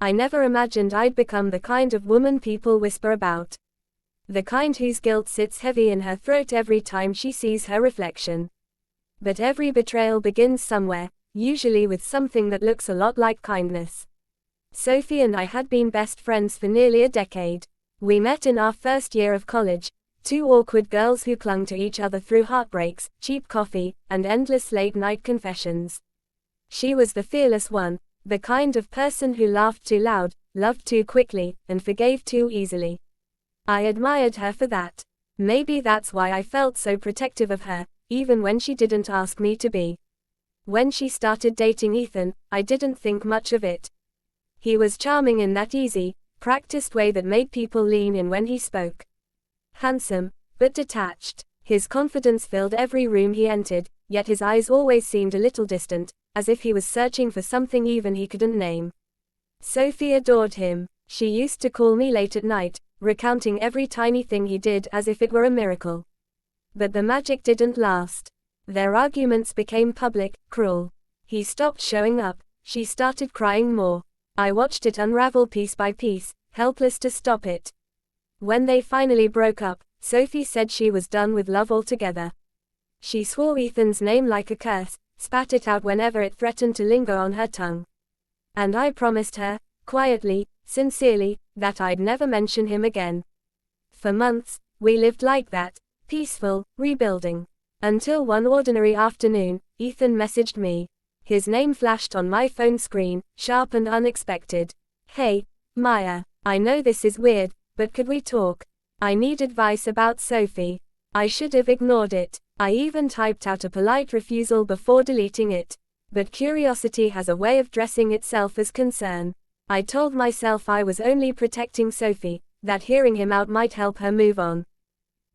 I never imagined I'd become the kind of woman people whisper about. The kind whose guilt sits heavy in her throat every time she sees her reflection. But every betrayal begins somewhere, usually with something that looks a lot like kindness. Sophie and I had been best friends for nearly a decade. We met in our first year of college, two awkward girls who clung to each other through heartbreaks, cheap coffee, and endless late-night confessions. She was the fearless one, the kind of person who laughed too loud, loved too quickly, and forgave too easily. I admired her for that. Maybe that's why I felt so protective of her, even when she didn't ask me to be. When she started dating Ethan, I didn't think much of it. He was charming in that easy, practiced way that made people lean in when he spoke. Handsome, but detached. His confidence filled every room he entered, yet his eyes always seemed a little distant, as if he was searching for something even he couldn't name. Sophie adored him. She used to call me late at night, recounting every tiny thing he did as if it were a miracle. But the magic didn't last. Their arguments became public, cruel. He stopped showing up, she started crying more. I watched it unravel piece by piece, helpless to stop it. When they finally broke up, Sophie said she was done with love altogether. She swore Ethan's name like a curse, spat it out whenever it threatened to linger on her tongue. And I promised her, quietly, sincerely, that I'd never mention him again. For months, we lived like that, peaceful, rebuilding. Until one ordinary afternoon, Ethan messaged me. His name flashed on my phone screen, sharp and unexpected. "Hey, Maya, I know this is weird, but could we talk? I need advice about Sophie." I should have ignored it. I even typed out a polite refusal before deleting it. But curiosity has a way of dressing itself as concern. I told myself I was only protecting Sophie, that hearing him out might help her move on.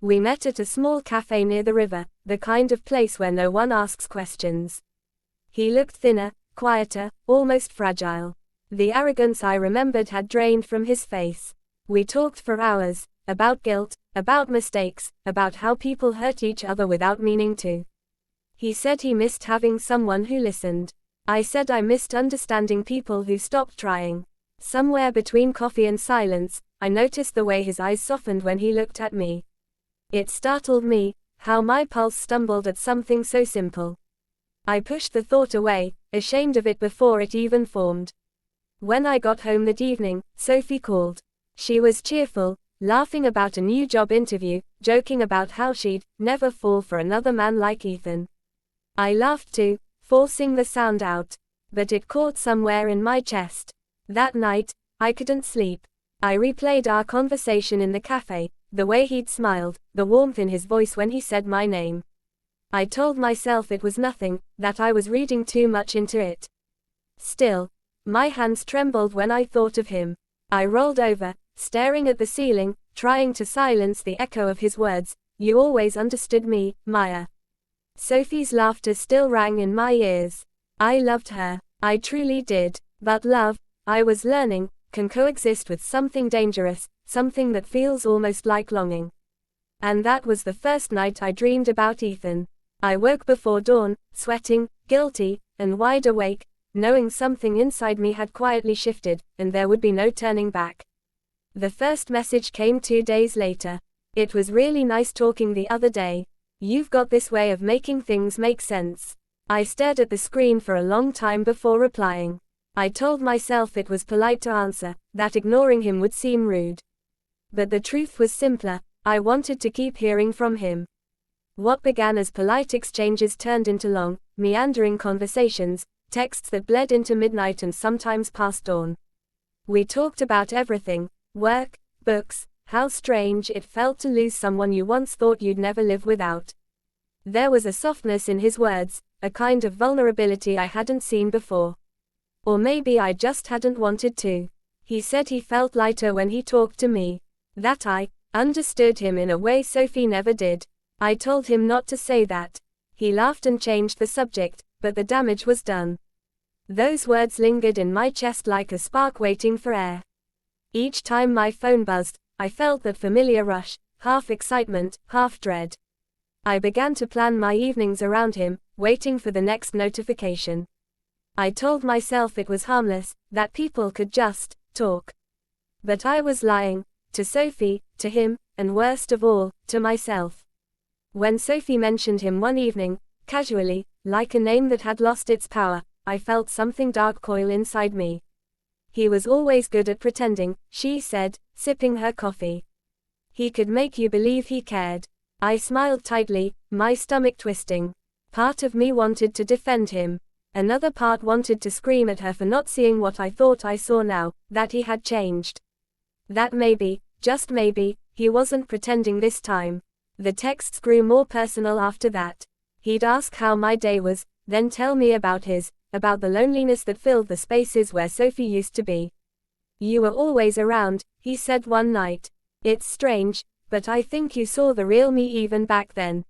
We met at a small cafe near the river, the kind of place where no one asks questions. He looked thinner, quieter, almost fragile. The arrogance I remembered had drained from his face. We talked for hours, about guilt, about mistakes, about how people hurt each other without meaning to. He said he missed having someone who listened. I said I missed understanding people who stopped trying. Somewhere between coffee and silence, I noticed the way his eyes softened when he looked at me. It startled me, how my pulse stumbled at something so simple. I pushed the thought away, ashamed of it before it even formed. When I got home that evening, Sophie called. She was cheerful, laughing about a new job interview, joking about how she'd never fall for another man like Ethan. I laughed too, forcing the sound out. But it caught somewhere in my chest. That night, I couldn't sleep. I replayed our conversation in the cafe, the way he'd smiled, the warmth in his voice when he said my name. I told myself it was nothing, that I was reading too much into it. Still, my hands trembled when I thought of him. I rolled over, staring at the ceiling, trying to silence the echo of his words. "You always understood me, Maya." Sophie's laughter still rang in my ears. I loved her. I truly did. But love, I was learning, can coexist with something dangerous, something that feels almost like longing. And that was the first night I dreamed about Ethan. I woke before dawn, sweating, guilty, and wide awake, knowing something inside me had quietly shifted, and there would be no turning back. The first message came 2 days later. "It was really nice talking the other day. You've got this way of making things make sense." I stared at the screen for a long time before replying. I told myself it was polite to answer, that ignoring him would seem rude. But the truth was simpler, I wanted to keep hearing from him. What began as polite exchanges turned into long, meandering conversations, texts that bled into midnight and sometimes past dawn. We talked about everything: work, books, how strange it felt to lose someone you once thought you'd never live without. There was a softness in his words, a kind of vulnerability I hadn't seen before. Or maybe I just hadn't wanted to. He said he felt lighter when he talked to me. That I understood him in a way Sophie never did. I told him not to say that. He laughed and changed the subject, but the damage was done. Those words lingered in my chest like a spark waiting for air. Each time my phone buzzed, I felt that familiar rush, half excitement, half dread. I began to plan my evenings around him, waiting for the next notification. I told myself it was harmless, that people could just talk. But I was lying. To Sophie, to him, and worst of all, to myself. When Sophie mentioned him one evening, casually, like a name that had lost its power, I felt something dark coil inside me. He was always good at pretending, she said, sipping her coffee. He could make you believe he cared. I smiled tightly, my stomach twisting. Part of me wanted to defend him. Another part wanted to scream at her for not seeing what I thought I saw now, that he had changed. That maybe, just maybe, he wasn't pretending this time. The texts grew more personal after that. He'd ask how my day was, then tell me about his, about the loneliness that filled the spaces where Sophie used to be. You were always around, he said one night. It's strange, but I think you saw the real me even back then.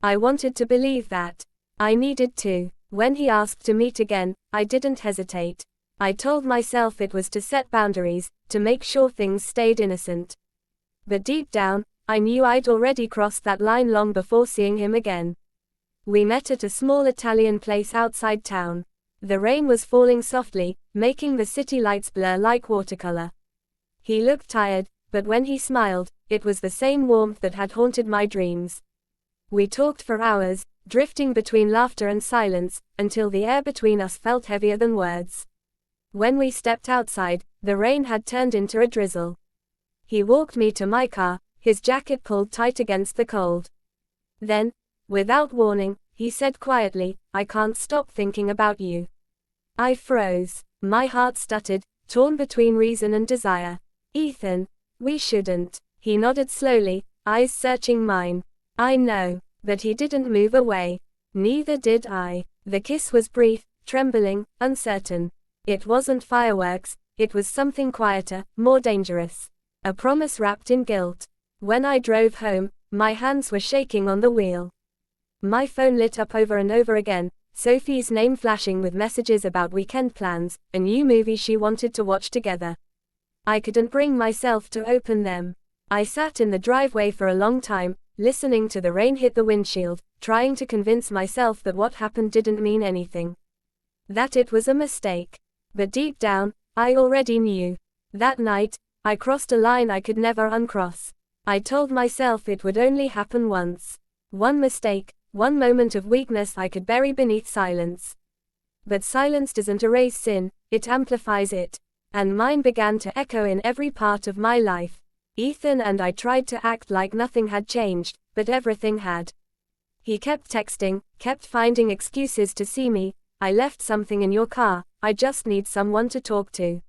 I wanted to believe that. I needed to. When he asked to meet again, I didn't hesitate. I told myself it was to set boundaries, to make sure things stayed innocent. But deep down, I knew I'd already crossed that line long before seeing him again. We met at a small Italian place outside town. The rain was falling softly, making the city lights blur like watercolor. He looked tired, but when he smiled, it was the same warmth that had haunted my dreams. We talked for hours, drifting between laughter and silence, until the air between us felt heavier than words. When we stepped outside, the rain had turned into a drizzle. He walked me to my car, his jacket pulled tight against the cold. Then, without warning, he said quietly, "I can't stop thinking about you." I froze. My heart stuttered, torn between reason and desire. "Ethan, we shouldn't." He nodded slowly, eyes searching mine. "I know." But he didn't move away. Neither did I. The kiss was brief, trembling, uncertain. It wasn't fireworks, it was something quieter, more dangerous. A promise wrapped in guilt. When I drove home, my hands were shaking on the wheel. My phone lit up over and over again, Sophie's name flashing with messages about weekend plans, a new movie she wanted to watch together. I couldn't bring myself to open them. I sat in the driveway for a long time, listening to the rain hit the windshield, trying to convince myself that what happened didn't mean anything. That it was a mistake. But deep down, I already knew. That night, I crossed a line I could never uncross. I told myself it would only happen once. One mistake, one moment of weakness I could bury beneath silence. But silence doesn't erase sin, it amplifies it. And mine began to echo in every part of my life. Ethan and I tried to act like nothing had changed, but everything had. He kept texting, kept finding excuses to see me. "I left something in your car, I just need someone to talk to."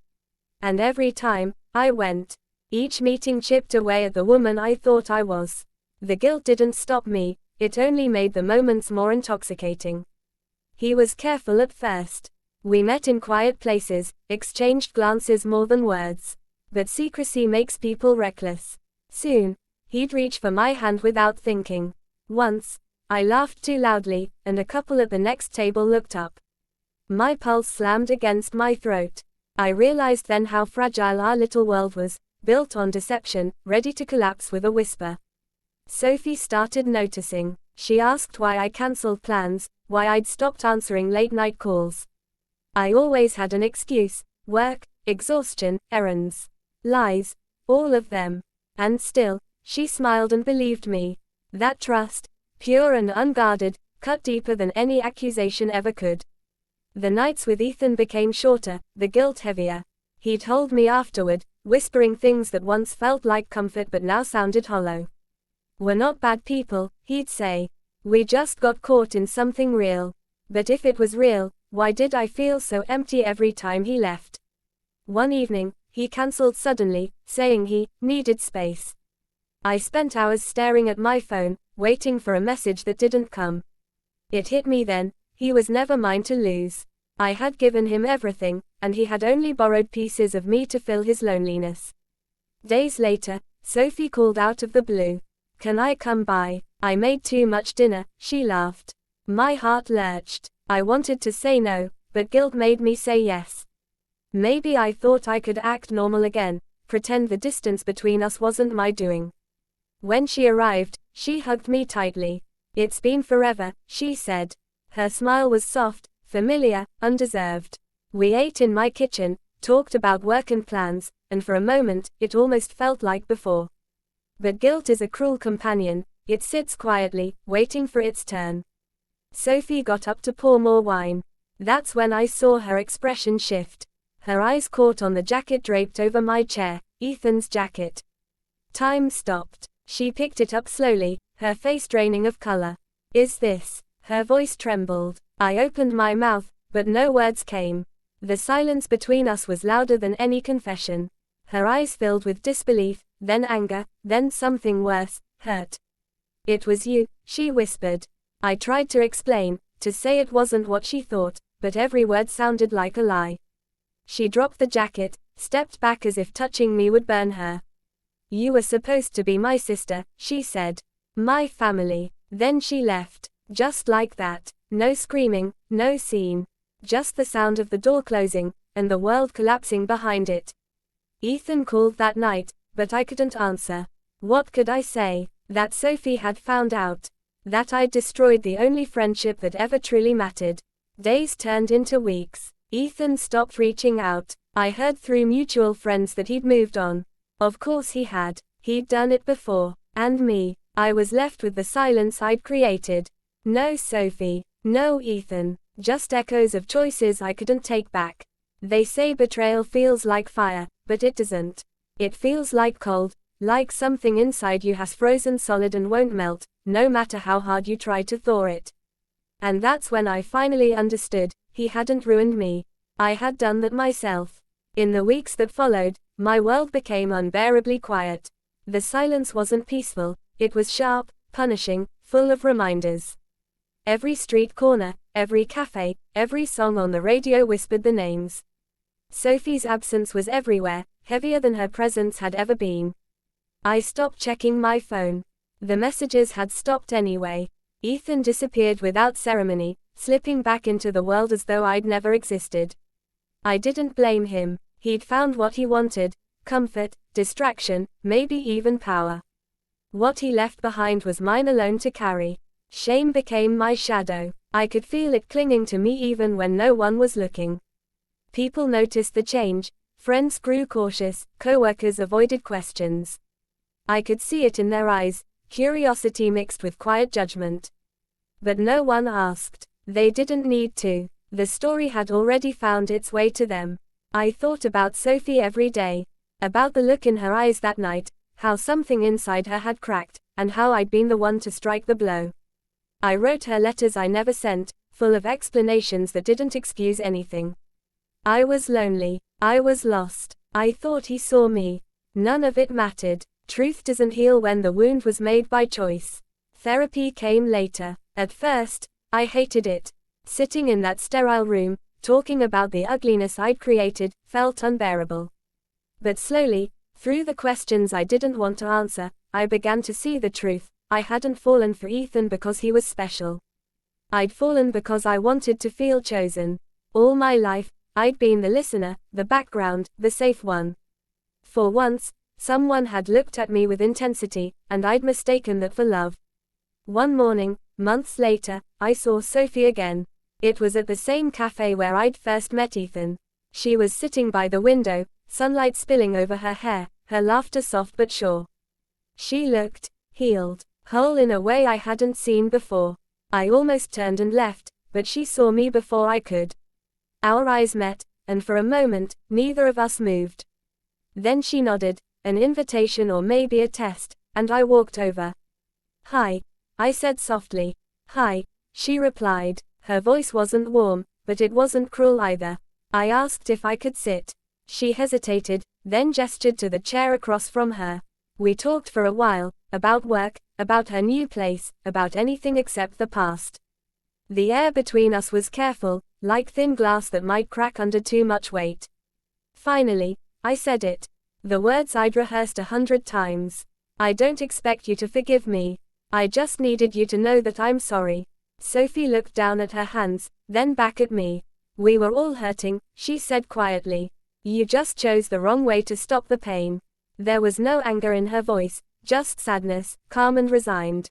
And every time, I went. Each meeting chipped away at the woman I thought I was. The guilt didn't stop me, it only made the moments more intoxicating. He was careful at first. We met in quiet places, exchanged glances more than words. But secrecy makes people reckless. Soon, he'd reach for my hand without thinking. Once, I laughed too loudly, and a couple at the next table looked up. My pulse slammed against my throat. I realized then how fragile our little world was, built on deception, ready to collapse with a whisper. Sophie started noticing. She asked why I cancelled plans, why I'd stopped answering late-night calls. I always had an excuse: work, exhaustion, errands. Lies, all of them. And still, she smiled and believed me. That trust, pure and unguarded, cut deeper than any accusation ever could. The nights with Ethan became shorter, the guilt heavier. He'd hold me afterward, whispering things that once felt like comfort but now sounded hollow. "We're not bad people," he'd say. "We just got caught in something real." But if it was real, why did I feel so empty every time he left? One evening, he cancelled suddenly, saying he needed space. I spent hours staring at my phone, waiting for a message that didn't come. It hit me then, he was never mine to lose. I had given him everything, and he had only borrowed pieces of me to fill his loneliness. Days later, Sophie called out of the blue. "Can I come by? I made too much dinner," she laughed. My heart lurched. I wanted to say no, but guilt made me say yes. Maybe I thought I could act normal again, pretend the distance between us wasn't my doing. When she arrived, she hugged me tightly. "It's been forever," she said. Her smile was soft, familiar, undeserved. We ate in my kitchen, talked about work and plans, and for a moment, it almost felt like before. But guilt is a cruel companion. It sits quietly, waiting for its turn. Sophie got up to pour more wine. That's when I saw her expression shift. Her eyes caught on the jacket draped over my chair, Ethan's jacket. Time stopped. She picked it up slowly, her face draining of color. Is this? Her voice trembled. I opened my mouth, but no words came. The silence between us was louder than any confession. Her eyes filled with disbelief, then anger, then something worse, hurt. It was you, she whispered. I tried to explain, to say it wasn't what she thought, but every word sounded like a lie. She dropped the jacket, stepped back as if touching me would burn her. You were supposed to be my sister, she said. My family. Then she left. Just like that. No screaming, no scene. Just the sound of the door closing, and the world collapsing behind it. Ethan called that night, but I couldn't answer. What could I say? That Sophie had found out. That I'd destroyed the only friendship that ever truly mattered. Days turned into weeks. Ethan stopped reaching out. I heard through mutual friends that he'd moved on. Of course he had. He'd done it before. And me. I was left with the silence I'd created. No Sophie. No Ethan. Just echoes of choices I couldn't take back. They say betrayal feels like fire, but it doesn't. It feels like cold, like something inside you has frozen solid and won't melt, no matter how hard you try to thaw it. And that's when I finally understood, he hadn't ruined me. I had done that myself. In the weeks that followed, my world became unbearably quiet. The silence wasn't peaceful, it was sharp, punishing, full of reminders. Every street corner, every cafe, every song on the radio whispered the names. Sophie's absence was everywhere, heavier than her presence had ever been. I stopped checking my phone. The messages had stopped anyway. Ethan disappeared without ceremony, slipping back into the world as though I'd never existed. I didn't blame him. He'd found what he wanted: comfort, distraction, maybe even power. What he left behind was mine alone to carry. Shame became my shadow. I could feel it clinging to me even when no one was looking. People noticed the change. Friends grew cautious, co-workers avoided questions. I could see it in their eyes, curiosity mixed with quiet judgment. But no one asked. They didn't need to. The story had already found its way to them. I thought about Sophie every day. About the look in her eyes that night, how something inside her had cracked, and how I'd been the one to strike the blow. I wrote her letters I never sent, full of explanations that didn't excuse anything. I was lonely. I was lost. I thought he saw me. None of it mattered. Truth doesn't heal when the wound was made by choice. Therapy came later. At first, I hated it. Sitting in that sterile room, talking about the ugliness I'd created, felt unbearable. But slowly, through the questions I didn't want to answer, I began to see the truth. I hadn't fallen for Ethan because he was special. I'd fallen because I wanted to feel chosen. All my life, I'd been the listener, the background, the safe one. For once, someone had looked at me with intensity, and I'd mistaken that for love. One morning, months later, I saw Sophie again. It was at the same cafe where I'd first met Ethan. She was sitting by the window, sunlight spilling over her hair, her laughter soft but sure. She looked healed, whole in a way I hadn't seen before. I almost turned and left, but she saw me before I could. Our eyes met, and for a moment, neither of us moved. Then she nodded, an invitation or maybe a test, and I walked over. Hi, I said softly. Hi, she replied. Her voice wasn't warm, but it wasn't cruel either. I asked if I could sit. She hesitated, then gestured to the chair across from her. We talked for a while, about work, about her new place, about anything except the past. The air between us was careful, like thin glass that might crack under too much weight. Finally, I said it. The words I'd rehearsed 100 times. I don't expect you to forgive me. I just needed you to know that I'm sorry. Sophie looked down at her hands, then back at me. We were all hurting, she said quietly. You just chose the wrong way to stop the pain. There was no anger in her voice, just sadness, calm and resigned.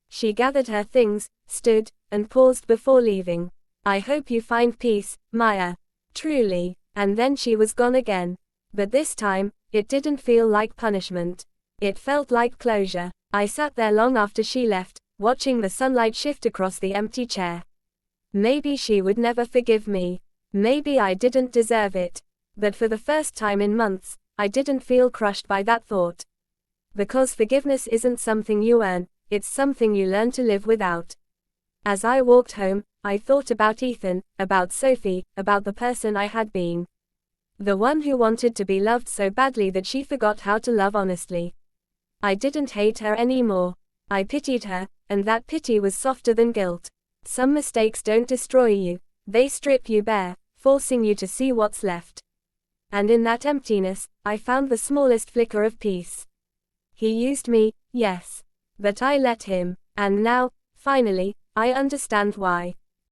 She gathered her things, stood, and paused before leaving. I hope you find peace, Maya. Truly. And then she was gone again. But this time, it didn't feel like punishment. It felt like closure. I sat there long after she left, watching the sunlight shift across the empty chair. Maybe she would never forgive me. Maybe I didn't deserve it. But for the first time in months, I didn't feel crushed by that thought. Because forgiveness isn't something you earn, it's something you learn to live without. As I walked home, I thought about Ethan, about Sophie, about the person I had been. The one who wanted to be loved so badly that she forgot how to love honestly. I didn't hate her anymore. I pitied her, and that pity was softer than guilt. Some mistakes don't destroy you. They strip you bare, forcing you to see what's left. And in that emptiness, I found the smallest flicker of peace. He used me, yes. But I let him. And now, finally, I understand why.